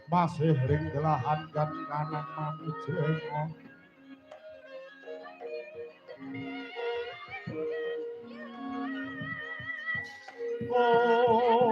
Masih ring delahan kan kanan manujrengo oh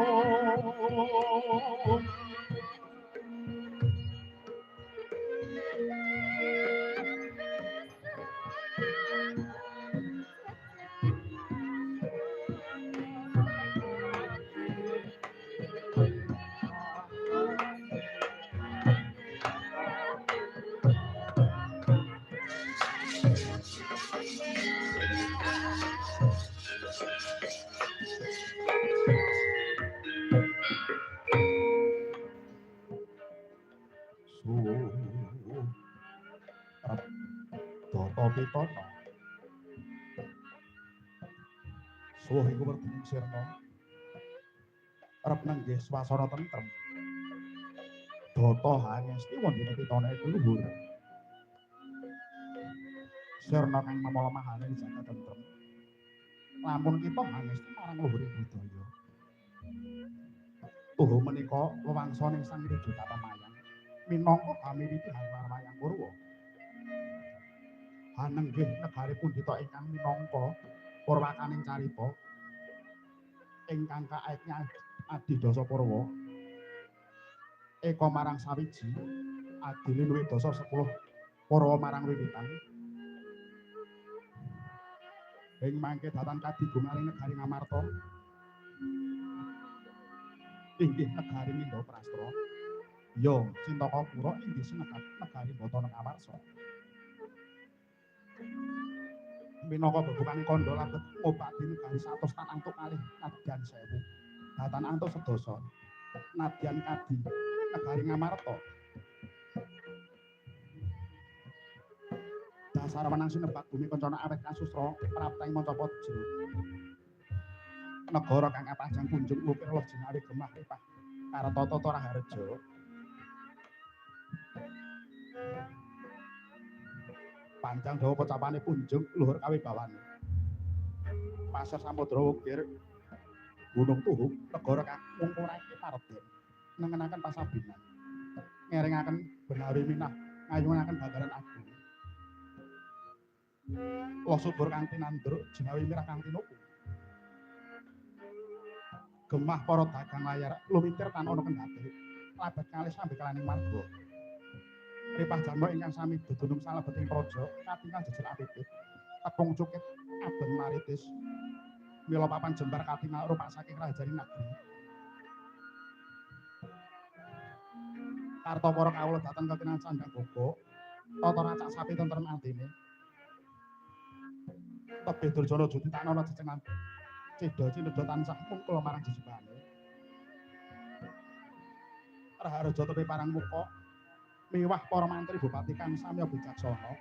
Data Pitana suwuh iku werdining sirna arep nenggih swasana tentrem Data hangesti wondene pitana iku luhur sirna kang mamala-mahane jagat tentrem lamun kita hangesti marang luhuring budaya tuhu menika wewangsaning Sang Ridho Tatamayang minangka pamiliti Harwarmayang Purwa hanenggih negari pundhita ingkang minangka purwakaning carita ingkang kaeknya Adidasa Purwa eka marang sawiji adile luwih dasa 10 Purwa marang wiwitan ing mangke datan kadigunganing negari Ngamarta inggih negari Mindha Prastra ya Cintaka-pura inggih senegat negari Batana Kawarsa minangka bebukaning kandha labet ngobati negari 100 tan antuk kalih nadyan 1000 datan antuk sedasa nadyan kadi negari Ngamarta dasar menang sinebak bumi kencana awet kasusra prapteng Mancapadja negara kang kapanjang kunjung lupir loh jinawi gemah ripah Kartotata Raharja panjang dawa pocapane punjung luhur kawibawan pasir samudra wukir gunung tuhuk negara kang ngungkurake paredèn nengenaken pasabinan ngeringaken benawi minah ngayungaken babaran agung loh subur kang tinandruk jinawi mirah kang tinuku gemah para dagang layar lumitir tan ana kendhati labet kalih sambe kalaning marga ripah jarma ingkang sami dedunung salebeting praja katingal jejel apipit tepung cukit abeng maritis mila papan jembar katingal rupak saking rajaning negeri karta para kawula dhateng kekinan sandang boga tata racak sapi tentrem antine tebih durjana juti tanana jejengan cedha cinedha tansah mungkul marang jejebane Raharja tepi parang muka miwah para mantri bupati kang samya bijaksana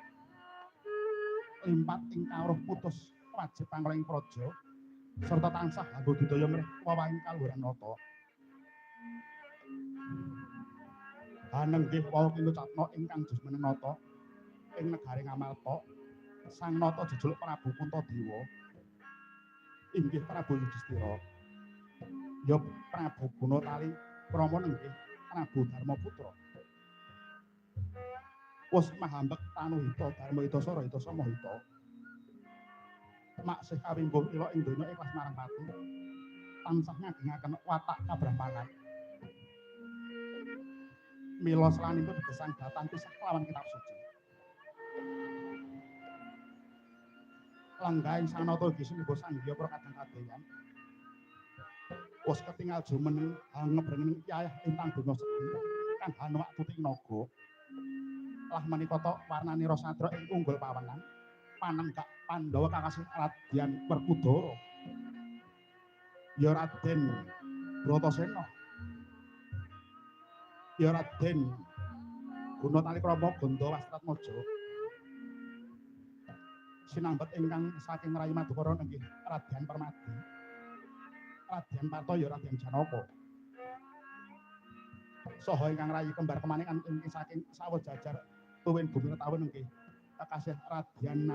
limpat ing kawruh putus wajib pangling praja serta tansah anggo didaya mrih wawahing kaluhuran nata hanenggih wau kinucapna ingkang jusmeneng nata ing negari Ngamarta sang nata jejuluk Prabu Puntadewa inggih Prabu Yudhistira ya Prabu Gunatali Pramana inggih Prabu Darmaputra wis mahambek tanuhita Darmahita Sarahita Samahita maksih kawingguh ila ing donya ikhlas marang pati tansah ngagengaken watak kabrampanan mila selanipun gesang datan pisah kelawan kitab suci lenggahing sang nata iki sumibah sanggiya para kadang-kadeyan wis ketingal jumeneng ngebrenging yayah intang donya sedhi kang Hanwak Tutik Naga lah menika ta warnani Rasadra ing unggul pawengan panenggak Pandhawa kakasih Radyan Werkudara ya Raden Bratasena ya Raden Gunatali Krama Ganda Wastratmaja sinambet ingkang saking Rayi Madukara inggih Radyan Permadi Radyan Parto ya Radyan Janaka saha ingkang rayi kembar kemaningan inggih saking Sawojajar Tuwin Bumi Ketawun inggih kakasih Radyan